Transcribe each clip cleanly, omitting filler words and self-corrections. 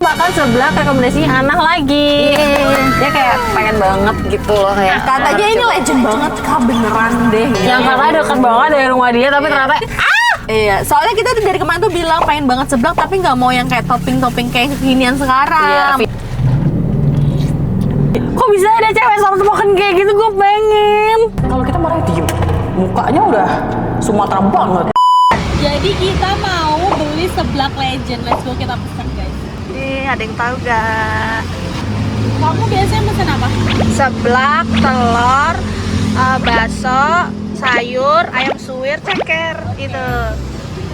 Makan seblak rekomendasinya Anah lagi. Dia kayak pengen banget gitu loh kayak. Katanya ini legend banget kak, beneran deh. Yang katanya deket banget dari rumah dia tapi ternyata Iya, soalnya kita tuh dari kemarin tuh bilang pengen banget seblak tapi nggak mau yang kayak topping-topping kayak kekinian sekarang. Iya. Kok bisa ada cewek sama makan kayak gitu? Gue pengen. Kalau kita marah diem, mukanya udah Sumatera banget. Jadi kita mau beli seblak legend. Let's go, kita pesan guys. Nih, ada yang tahu gak? Kamu biasanya pesan apa? Seblak, telur, bakso, sayur, ayam suwir, ceker gitu.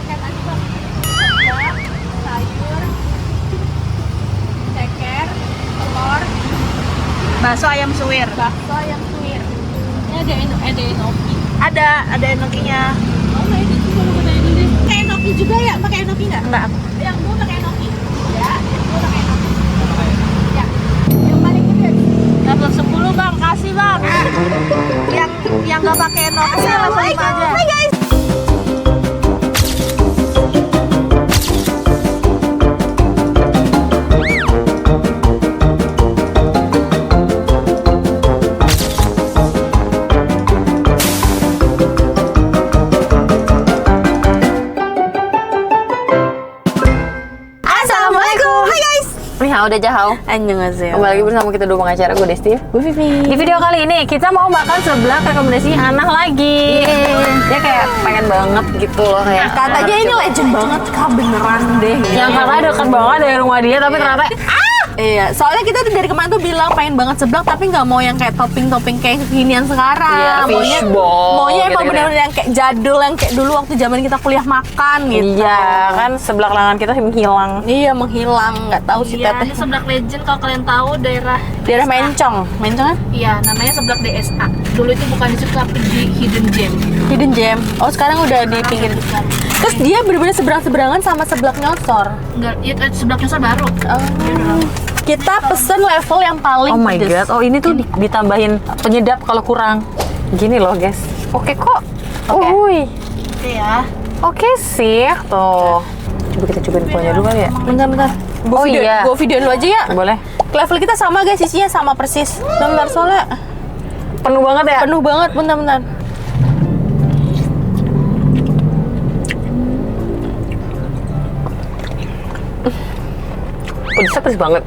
Kayak tadi bang. Seblak, sayur, ceker, telur, Bakso ayam suwir. bakso, ayam suwir. Ini ada enoki. Ada enokinya. Oh nggak ini cuma mau tanya dulu deh. Pakai enoki juga ya? Pakai enoki nggak? Enggak. Yang dua pakai enoki. Ya, yang dua pakai enoki. Ya. Yang paling gede. Dapat 10 bang, kasih bang. Yang nggak pakai enoki langsung 5 aja. Hai guys. Udah jauh. Annyeonghaseyo. Kembali lagi bersama kita dua pengacara, gue Desti, gue Vivi. Di video kali ini kita mau makan seblak rekomendasinya Anah lagi. Dia kayak pengen banget gitu loh kayak. Katanya ini legend banget kak, beneran deh. Yang katanya deket banget dari rumah dia tapi ternyata Iya, soalnya kita tuh dari kemarin tuh bilang pengen banget seblak tapi nggak mau yang kayak topping-topping kayak kekinian sekarang. Iya, fishball, maunya emang gitu-gitu. bener-bener yang kayak jadul, yang kayak dulu waktu zaman kita kuliah makan gitu. iya kan seblak lengan kita menghilang. Iya, menghilang, nggak tahu sih Iya, teteh. ini seblak legend kalau kalian tahu daerah Daerah Mencong, Mencong kan? Iya, namanya seblak DSA. Dulu itu bukan di situ tapi di Hidden Gem. Hidden Gem. Oh, sekarang udah di pinggir. Terus dia bener-bener seberang-seberangan sama seblak nyosor. Enggak, ya seblak nyosor baru. Kita pesen level yang paling Oh my pedes. god, oh ini tuh ditambahin penyedap kalau kurang. Gini loh guys. Oke kok. Oke. Uy. Oke ya. Oke sih tuh. Coba kita cobain kuahnya dulu kali ya. Bentar. Oh iya. Gue video dulu aja ya. Boleh. Level kita sama guys, isinya sama persis. Bentar, soalnya Penuh banget ya? penuh banget, bentar. Pedesnya pedes banget.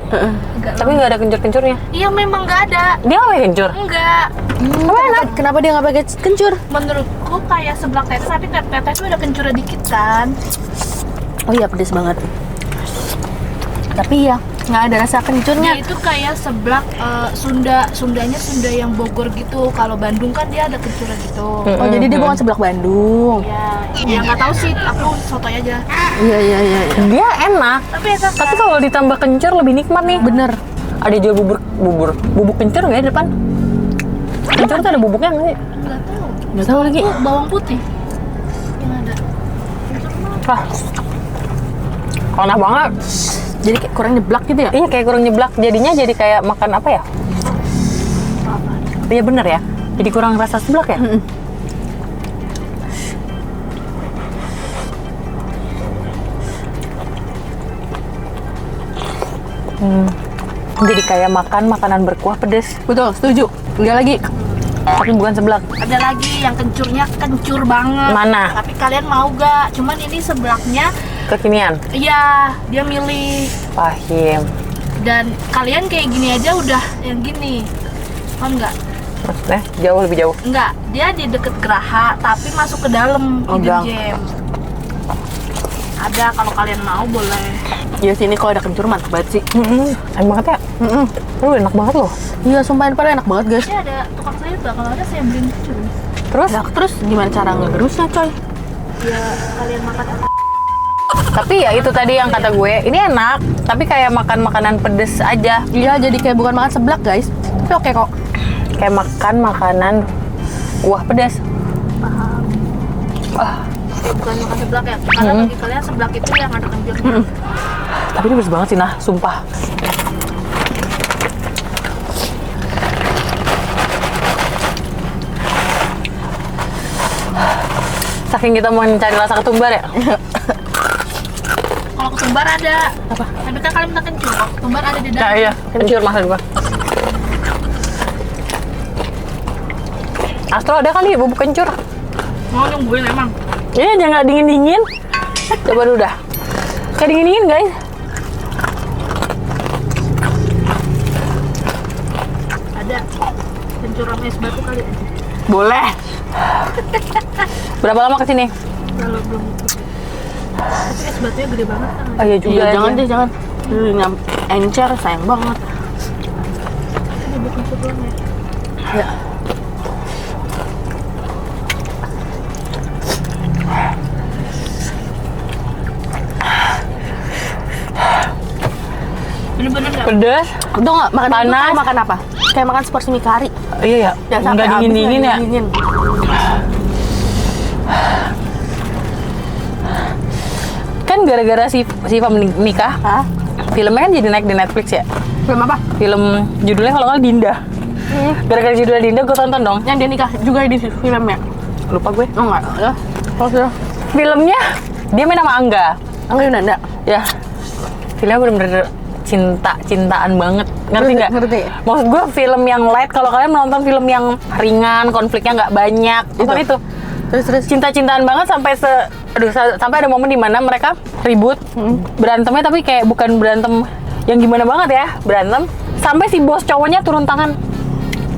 Tapi nggak ada kencur-kencurnya. Iya memang nggak ada. Dia nggak pakai kencur. Enggak. Kenapa dia nggak pakai kencur? Menurutku kayak seblak tetes tapi tetes itu ada kencurnya dikit kan. Oh iya, pedes banget. Tapi ya, nggak ada rasa Dia kencurnya. itu kayak seblak Sundanya Sunda yang Bogor gitu. Kalau Bandung kan dia ada kencurnya gitu. Oh, jadi dia bukan seblak Bandung. Ya nggak tahu sih. Aku sotoy aja. Iya. Dia enak. Tapi enak. Tapi kalau ditambah kencur lebih nikmat nih. Bener. Ada jual bubuk kencur nggak ya di depan? Kencur tuh ada bubuknya nggak sih? Nggak tahu. Nggak tahu lagi. Oh, bawang putih yang ada. Wah, enak banget. Jadi kayak kurang nyeblak gitu ya? Iya kayak kurang nyeblak. Jadinya jadi kayak makan apa ya? Iya bener ya. Jadi kurang rasa seblak ya. Jadi kayak makan makanan berkuah pedes. Betul, setuju. Enggak lagi. Tapi bukan seblak. Ada lagi yang kencurnya kencur banget. Mana? Tapi kalian mau gak? Cuman ini seblaknya, Kekinian. iya dia milih. Pahim. Dan kalian kayak gini aja udah yang gini. Paham nggak? Maksudnya jauh lebih jauh. Enggak, dia di deket Geraha tapi masuk ke dalam Oh, Hidden gang. Gem. Ada kalau kalian mau boleh. Iya sini kalau ada kencur mantap banget sih. Enak banget ya. Lu enak banget loh. Iya, sumpahin pada enak banget guys. Ini ada tukang sayur nggak? Kalau ada saya beliin kencur. Terus gimana cara ngegerusnya coy? Ya kalian makan apa? Tapi ya itu tadi yang kata gue, ini enak, tapi kayak makan makanan pedes aja. Iya, jadi kayak bukan makan seblak guys. Tapi oke kok. Kayak makan makanan kuah pedas. Bukan makan seblak ya? Karena bagi kalian seblak itu yang ada kencurnya. Tapi ini pedes banget sih, nah, sumpah. Saking kita mau mencari rasa ketumbar ya. Kalau Kembar ada. Apa? Tapi kan kalian minta kencur. Kembar ada di Nah dalam. iya, kencur maksud gua. Astro ada kali bubuk kencur. Mau nungguin emang. Iya, jangan dingin-dingin. Coba dulu dah. Kayak dingin-dingin, guys. Ada. Kencur sama es batu kali aja. Boleh. Berapa lama kesini? Kalau belum tapi es batunya gede banget kan. Oh iya juga. Iya, jangan aja. deh, jangan. Encer sayang banget. Ini bukan kencur doang ya. Ya. Bener-bener nggak? Pedas. Udah nggak makan itu Panas. kayak makan apa? Kayak makan seporsi mie kari. Iya ya. Jangan sampai Nggak habis, dingin-dingin nggak ya. dingin. Kan gara-gara si Siva menikah, Hah? filmnya kan jadi naik di Netflix ya. Film apa? Film judulnya kalau nggak Dinda. Gara-gara judulnya Dinda gue tonton dong. Yang dia nikah juga di filmnya. Lupa gue. Oh enggak, ya. Oh sudah. Filmnya dia main sama Angga. Angga Yunanda. Ya. Filmnya bener-bener cinta-cintaan banget. Ngerti nggak? Ngerti. Maksud gue film yang light. Kalau kalian menonton film yang ringan, konfliknya nggak banyak, nonton itu. Terus Cinta-cintaan banget sampai sampai ada momen dimana mereka ribut, berantemnya tapi kayak bukan berantem yang gimana banget ya, berantem sampai si bos cowoknya turun tangan.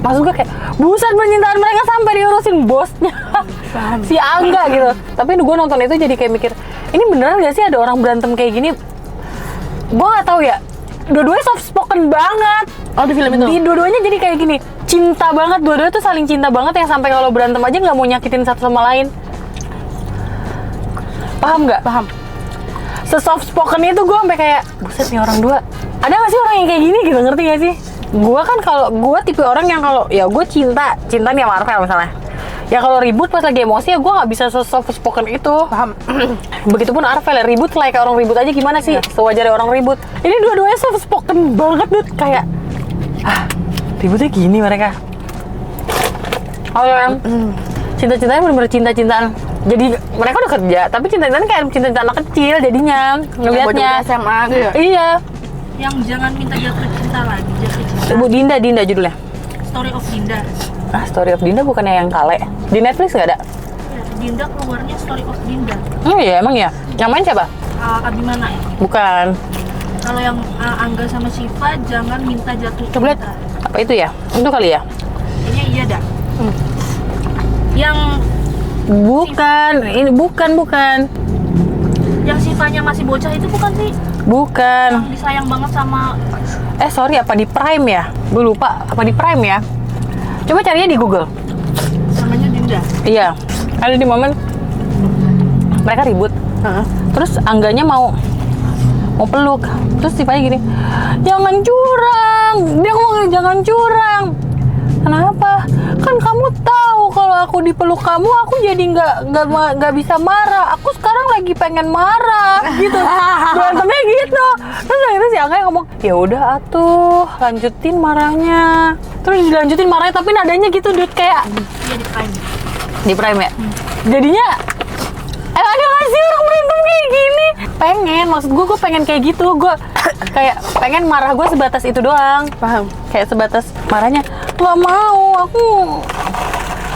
Maksud gue kayak buset, percintaan mereka sampai diurusin bosnya si Angga gitu. Tapi gue nonton itu jadi kayak mikir, ini beneran gak sih ada orang berantem kayak gini? Gue nggak tahu ya. Dua-duanya soft spoken banget. Oh, di film itu? Di dua-duanya jadi kayak gini, cinta banget, dua-duanya tuh saling cinta banget yang sampai kalau berantem aja nggak mau nyakitin satu sama lain. Paham nggak? Paham. Se-soft spoken itu gue sampai kayak buset nih orang dua. Ada nggak sih orang yang kayak gini gitu, ngerti gak sih? Gue kan kalau gue tipe orang yang kalau ya gue cinta nih sama Marvel misalnya. Ya kalau ribut pas lagi emosi ya gue nggak bisa se-soft spoken itu. Paham. Begitupun Arvel ya, ribut kayak orang ribut aja gimana sih? Sewajarnya orang ribut. Ini dua-duanya soft spoken banget, Dut. Kayak ributnya gini mereka. Oh ya, cinta-cintanya bener-bener cinta-cintaan. Jadi mereka udah kerja, tapi cinta-cintaan kayak cinta-cinta anak kecil jadinya ngelihatnya. Bocah SMA gitu ya? Iya. Yang jangan minta jatuh cinta lagi, jatuh cinta. Bu Dinda judulnya. Story of Dinda. Story of Dinda bukannya yang Kale? Di Netflix nggak ada? Ya, Dinda keluarnya Story of Dinda. Iya emang ya. Yang main siapa? Abimana ya. Bukan. Kalau yang Angga sama Shiva jangan minta jatuh Coba lihat. cinta. Apa itu ya? Itu kali ya? Kayaknya iya dah. Yang Bukan. Ini bukan. yang Shivanya masih bocah itu bukan sih? Bukan. Yang disayang banget sama Sorry, apa di Prime ya? Gue lupa, apa di Prime ya? Coba carinya di Google. namanya Dinda. Iya, ada di momen mereka ribut. Terus Angganya mau peluk. Terus Sifanya gini, jangan curang. Dia ngomong jangan curang. Kenapa? Kan kamu tahu kalau aku dipeluk kamu, aku jadi nggak bisa marah. Aku sekarang lagi pengen marah, gitu. Berantemnya gitu. Terus akhirnya si Angga ngomong, ya udah atuh, lanjutin marahnya. Terus dilanjutin marahnya, tapi nadanya gitu, Dut, kayak Iya di Prime. di Prime ya. Jadinya, ada nggak sih orang berantem kayak gini? Pengen, maksud gue pengen kayak gitu. Gue kayak pengen marah gue sebatas itu doang. Paham. Kayak sebatas marahnya, nggak mau, aku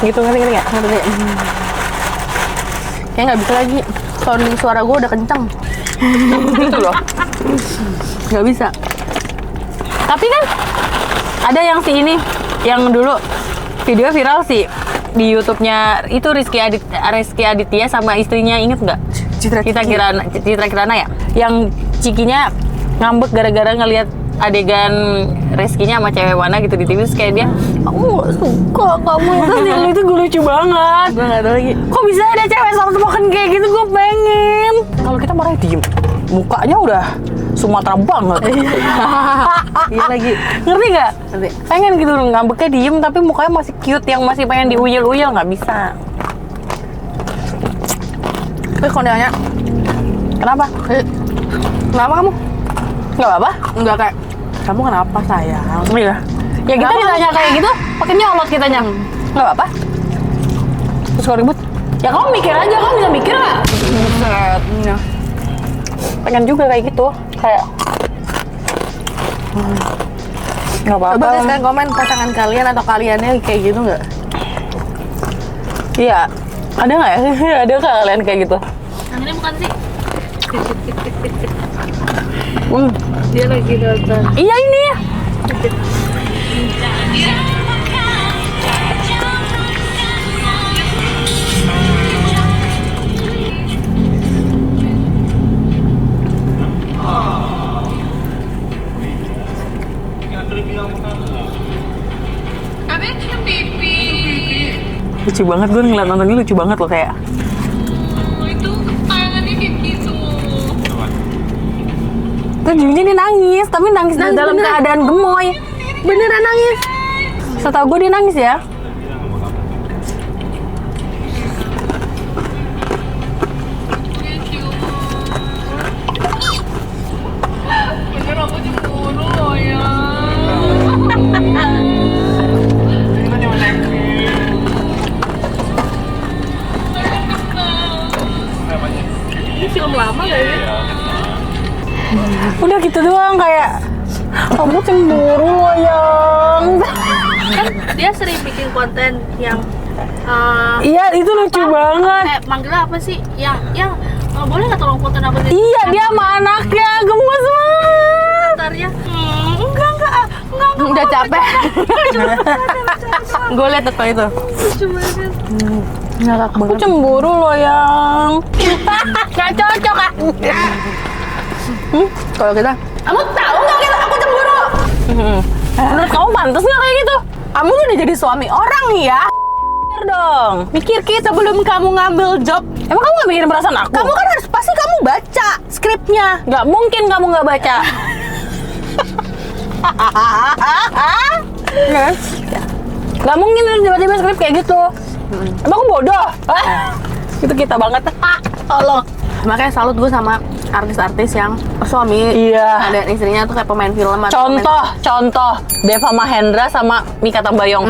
gitu, ngerti nggak? Ngerti. Kayak nggak bisa lagi. Sound suara gue udah kenceng. Gitu loh. Nggak bisa. Tapi kan ada yang si ini, yang dulu video viral sih di YouTube-nya itu Rizky Aditya sama istrinya, inget nggak? Citra Kirana ya, yang cikinya ngambek gara-gara ngelihat adegan Rizky-nya sama cewek mana gitu di TV, terus kayak dia, aku nggak suka kamu, terus dia itu gue lucu banget. Gue nggak tahu lagi. Kok bisa ada cewek soft-spoken kayak gitu, gue pengen. Kalau kita marah diem, mukanya udah Sumatera banget. Iya lagi. Ngerti nggak? Ngerti. Pengen gitu ngambeknya diem tapi mukanya masih cute, yang masih pengen diuyel-uyel, nggak bisa. Tapi kalau nanya, Kenapa? kenapa kamu? Nggak apa-apa? Enggak kayak, kamu kenapa sayang? Iya. Ya kita Kenapa? ditanya kayak gitu, pakai nyolot kitanya. Nggak apa-apa. Terus kalau ribut, ya kamu mikir aja, kamu bisa mikir nggak? Buset. pengen juga kayak gitu. Kayak nggak Coba apa-apa. guys kalian komen pasangan kalian atau kaliannya kayak gitu nggak? Iya, ada nggak ya? Ada nggak kalian kayak gitu? Yang ini bukan sih? Hmm. Dia lagi nonton. Iya ini. Lucu banget, gue ngeliat nonton ini lucu banget loh kayak. Terus ujungnya dia nangis, tapi nangis dalam beneran. keadaan gemoy. Beneran nangis? Setahu gue dia nangis ya. Ini film lama gak ya? Udah gitu doang kayak kamu cemburu loh yang. Kan dia sering bikin konten yang Iya itu lucu banget. manggilnya apa sih? Yang boleh nggak tolong foto aku? Iya dia sama anaknya gemes banget. Bentarnya. Enggak. Udah capek. Gue liat tuh itu. Lucu banget. Ngakak Aku cemburu loh yang. Gak cocok ah. Kalau kita, kamu tahu nggak kita aku cemburu? Menurut kamu pantas nggak kayak gitu? Kamu tuh udah jadi suami orang ya. Mikir dong. Mikir kita sebelum kamu ngambil job. Emang kamu gak mikirin perasaan aku? Kamu kan harus pasti kamu baca skripnya. Gak mungkin kamu gak baca. Gak mungkin tiba-tiba skrip kayak gitu. Emang aku bodoh? Itu kita banget. Tolong. Makanya salut gue sama artis-artis yang suami Iya. dan istrinya tuh kayak pemain film atau Contoh Deva Mahendra sama Mikha Tambayong.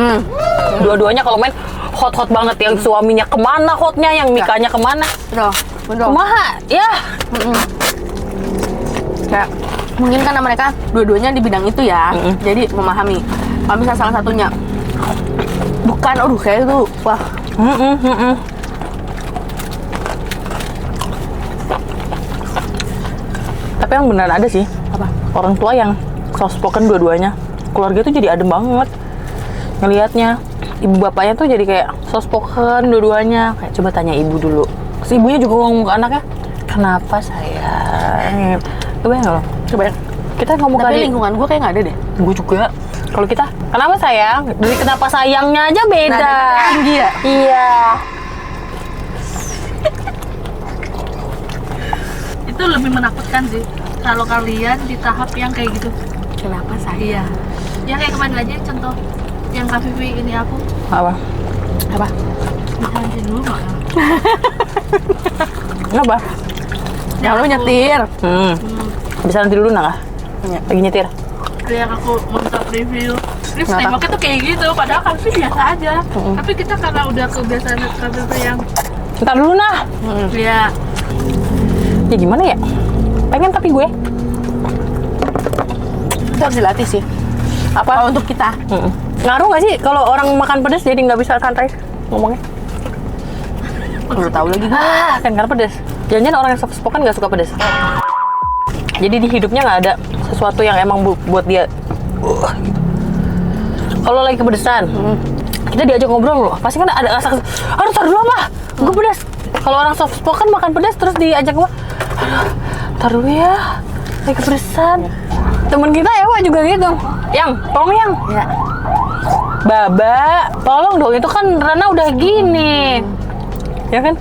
Dua-duanya kalau main hot banget. Yang suaminya kemana hotnya, yang Mikanya kemana. Betul. Kumaha? Ya. Kayak mungkin karena mereka dua-duanya di bidang itu ya, jadi memahami. Kalau misalnya salah satunya bukan, kayak itu wah. Tapi yang beneran ada sih. Apa? Orang tua yang soft spoken dua-duanya. Keluarga tuh jadi adem banget ngelihatnya. Ibu bapaknya tuh jadi kayak soft spoken dua-duanya. Kayak coba tanya ibu dulu. Terus ibunya juga ngomong ke anaknya, kenapa sayang? Kebayang loh? Kebayang. Kita ngomong Tapi kali lingkungan gue kayak nggak ada deh. gue juga. Kalau kita, kenapa sayang? Dari kenapa sayangnya aja beda. Nah, tinggi ya? Iya. Itu lebih menakutkan sih kalau kalian di tahap yang kayak gitu. Kenapa saya? Iya. Yang kayak kemarin aja contoh yang Kak Vivi ini aku Apa? disanjin dulu nggak? Kenapa? Yang lu nyetir. Bisa nanti dulu nggak? Iya. Lagi nyetir. Yang aku minta review. Terus Kenapa? temboknya tuh kayak gitu, padahal Kak Vivi biasa aja. Tapi kita karena udah kebiasaan Kak Vivi yang Ntar dulu nah. ya Ya gimana ya? Pengen tapi gue. Itu harus dilatih sih. Apa untuk kita? Ngaruh nggak sih kalau orang makan pedas jadi nggak bisa santai ngomongnya? Baru tahu lagi gue. Kan karena pedas. Jangan-jangan orang yang soft spoken nggak suka pedas. Jadi di hidupnya nggak ada sesuatu yang emang buat dia. Kalau lagi kepedesan, kita diajak ngobrol loh. Pasti kan ada rasa, aduh tar dulu apa? Gue pedas. Kalau orang soft spoken makan pedas terus diajak ngobrol, aduh tar dulu ya, lagi kepedesan. Temen kita Ewa juga gitu. Yang, tolong yang. Ya. Baba, tolong dong, itu kan Rana udah gini. Ya kan?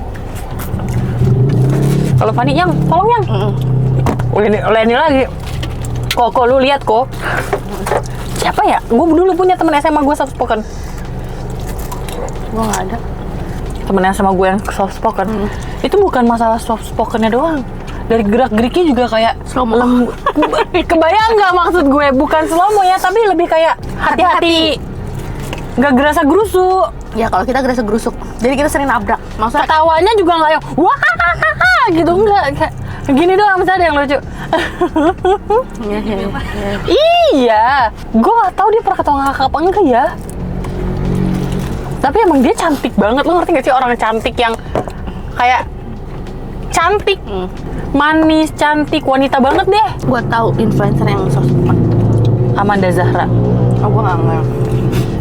Kalau Fani, yang, tolong yang. Leni lagi. Kok lu lihat kok. Siapa ya? Gue dulu punya temen SMA gue soft spoken. Gue nggak ada. Temen SMA gue yang soft spoken. Itu bukan masalah soft spokennya doang. Dari gerak-geriknya juga kayak Slow mo. Kebayang nggak maksud gue? Bukan slow mo ya, tapi lebih kayak hati-hati. Nggak gerasa gerusu. Ya kalau kita gerasa gerusuk. Jadi kita sering nabrak. Maksudnya Ketawanya juga nggak yang wah gitu, enggak. Kayak Gini doang misalnya ada yang lucu. Iya, gue gak tahu dia pernah ketemu ngakak apa enggak ya. Tapi emang dia cantik banget. Lo ngerti gak sih orang cantik yang kayak cantik, manis, cantik, wanita banget deh. Gua tahu influencer yang sosmed. Amanda Zahra. Oh, gua nggak ngel.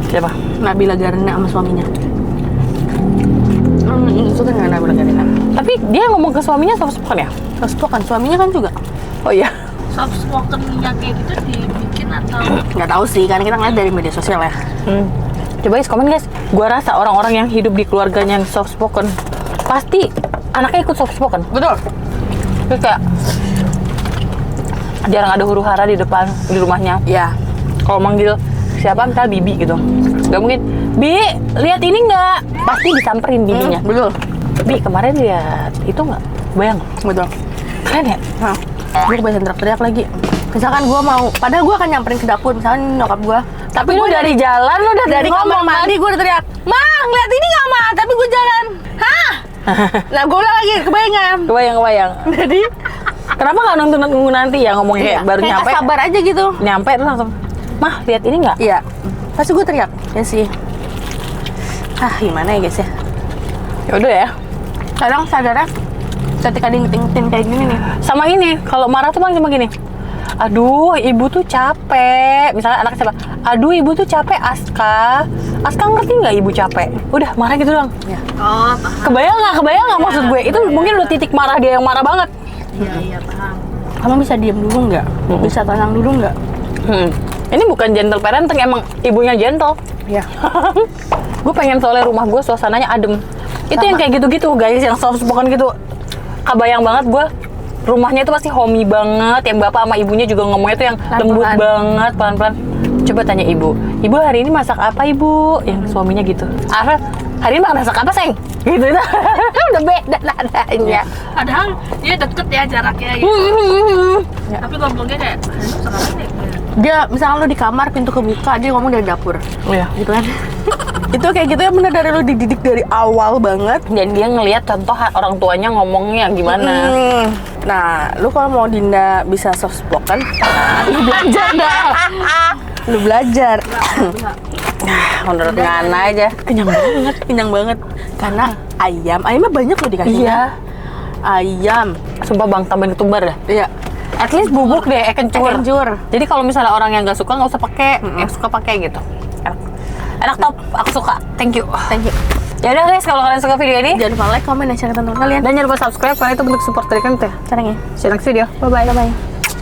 Siapa? Nabila Garena sama suaminya. Itu kan nggak Nabila Garena. Tapi dia ngomong ke suaminya soft-spoken ya? Soft-spoken suaminya kan juga. Oh iya. Soft spoken-nya kayak gitu dibikin atau Nggak tahu sih, karena kita ngeliat dari media sosial ya. Coba guys komen guys. Gua rasa orang-orang yang hidup di keluarganya yang soft spoken pasti anaknya ikut soft spoken. Betul. Terus kayak jarang ada huru hara di depan di rumahnya. Ya. Kalau manggil siapa misalnya Bibi gitu, nggak mungkin Bi lihat ini nggak, pasti disamperin bibinya. Betul. Bi kemarin lihat itu nggak, bayang Betul. keren ya. Nah, gue kebiasaan teriak-teriak lagi. Misalkan gue mau, padahal gue akan nyamperin ke dapur, misalkan nyokap gue. Tapi lu dari jalan lu udah Dari kamar ngomong, mandi gue udah teriak, "Ma, ngeliat ini nggak, Ma?" Tapi gue jalan. Hah? Nah, gue ulang lagi, kebayangan. kebayang. Jadi, Kenapa nggak nunggu nanti ya ngomong kayak baru kayak nyampe, nggak sabar aja gitu. nyampe terus langsung, Mah lihat ini nggak? Iya. Pasti gue teriak. Ya sih. Gimana ya guys ya? Ya udah ya. Kadang sadarnya ketika diingetin kayak gini nih. Sama ini, kalau marah tuh paling cuma gini. Aduh, ibu tuh capek. Misalnya anak siapa? Aduh, ibu tuh capek, Aska. Aska ngerti nggak ibu capek? Udah marah gitu doang. Ya. oh paham. Kebayang nggak maksud gue? Itu mungkin udah titik marah dia yang marah banget. Iya paham. Kamu bisa diem dulu nggak? Bisa tenang dulu nggak? Ini bukan gentle parenting, emang ibunya gentle. Ya. Gue pengen soalnya rumah gue suasananya adem. Itu yang kayak gitu-gitu guys, yang soft spoken gitu. Kebayang banget gue. Rumahnya itu pasti homey banget, yang bapak sama ibunya juga ngomongnya tuh yang lembut banget, pelan-pelan. Coba tanya ibu hari ini masak apa ibu? Yang suaminya gitu. Arah, hari ini masak apa sayang? Gitu itu. Udah beda nadanya. Padahal dia deket ya jaraknya gitu. Tapi ngomongnya kayak "Aduh, sekarang deh." Dia misalnya lo di kamar pintu kebuka, dia ngomong dari dapur. Iya. Gitu kan? Itu kayak gitu ya, bener dari lo dididik dari awal banget. Dan dia ngelihat contoh orang tuanya ngomongnya gimana. Nah, lu kalau mau Dinda bisa soft spoken, lu belajar dah. Lu belajar. Menurut Ngana aja. Kenyang banget. Karena ayamnya banyak loh dikasihnya. Iya. Ayam. Sumpah bang, tambahin ketumbar dah. Iya. At least bubuk deh, kencur. Kencur. Jadi kalau misalnya orang yang nggak suka nggak usah pakai, yang suka pakai gitu. Enak top, aku suka. Thank you. Thank you. Ya udah guys, kalau kalian suka video ini, Jangan lupa like, comment, dan share ke teman-teman kalian. dan jangan lupa subscribe karena itu bentuk support dari kalian tuh. Caranya. See you next video. Bye bye.